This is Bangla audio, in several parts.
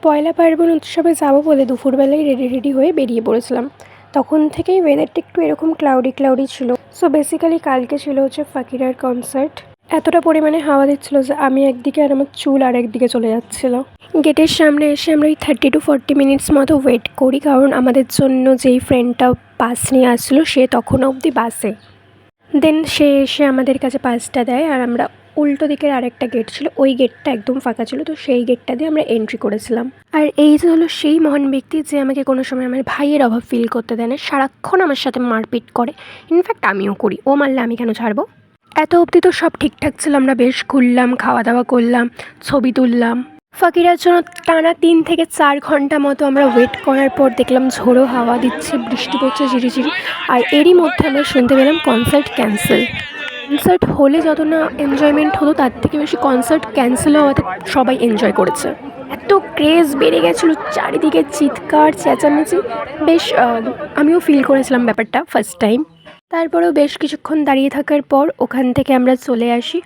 পয়লা পার্বণ উৎসবে যাবো বলে দুপুরবেলায় রেডি হয়ে বেরিয়ে পড়েছিলাম। তখন থেকেই ওয়েদারটা একটু এরকম ক্লাউডি ছিল। সো বেসিক্যালি কালকে ছিল হচ্ছে ফাকিরার কনসার্ট। এতটা পরিমাণে হাওয়া দিচ্ছিল যে আমি একদিকে আর আমার চুল আর একদিকে চলে যাচ্ছিল। গেটের সামনে এসে আমরা ওই 30 to 40 মিনিটস মতো ওয়েট করি, কারণ আমাদের জন্য যেই ফ্রেন্ডটা পাস নিয়ে আসছিলো সে তখনও অবধি বাসে। দেন সে এসে আমাদের কাছে পাসটা দেয়, আর আমরা উল্টো দিকের আরেকটা গেট ছিল, ওই গেটটা একদম ফাঁকা ছিল, তো সেই গেটটা দিয়ে আমরা এন্ট্রি করেছিলাম। আর এই যে হলো সেই মহান ব্যক্তি যে আমাকে কোনো সময় আমার ভাইয়ের অভাব ফিল করতে দেয় না, সারাক্ষণ আমার সাথে মারপিট করে। ইনফ্যাক্ট আমিও করি, ও মারলে আমি কেন ছাড়বো। এত অবধি তো সব ঠিকঠাক ছিল, আমরা বেশ ঘুরলাম, খাওয়া দাওয়া করলাম, ছবি তুললাম। ফাকিরার জন্য টানা 3 থেকে 4 ঘন্টা মতো আমরা ওয়েট করার পর দেখলাম ঝোড়ো হাওয়া দিচ্ছে, বৃষ্টি পড়ছে ঝিরিঝিরি। আর এরই মধ্যে আমরা শুনতে পেলাম কনসার্ট ক্যান্সেল। কনসার্ট হলে যত না এনজয়মেন্ট হলো, তার থেকে বেশি কনসার্ট ক্যান্সেল হওয়াতে সবাই এনজয় করেছে। এত ক্রেজ বেড়ে গেছিলো, চারিদিকে চিৎকার চেঁচামেচি। বেশ আমিও ফিল করেছিলাম ব্যাপারটা ফার্স্ট টাইম। তারপরেও বেশ কিছুক্ষণ দাঁড়িয়ে থাকার পর ওখান থেকে আমরা চলে আসি।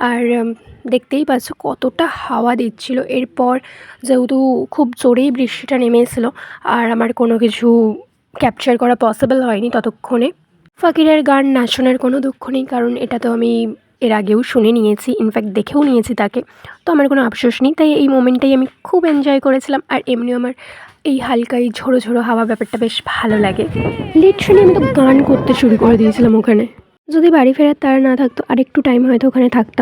আর দেখতেই পাচ্ছ কতটা হাওয়া দিচ্ছিল। এরপর যেহেতু খুব জোরেই বৃষ্টিটা নেমে এসেছিলো, আর আমার কোনো কিছু ক্যাপচার করা পসিবল হয়নি ততক্ষণে। ফাকিরের গান না শোনার কোনো দুঃখ নেই, কারণ এটা তো আমি এর আগেও শুনে নিয়েছি, ইনফ্যাক্ট দেখেও নিয়েছি তাকে। তো আমার কোনো আফসোস নেই, তাই এই মোমেন্টটাই আমি খুব এনজয় করেছিলাম। আর এমনিও আমার এই হালকা এই ঝোড়ো ঝোড়ো হাওয়া ব্যাপারটা বেশ ভালো লাগে। লিটারালি আমি তো গান করতে শুরু করে দিয়েছিলাম ওখানে। যদি বাড়ি ফেরার তাড়া না থাকতো, আর একটু টাইম হয়তো ওখানে থাকতাম।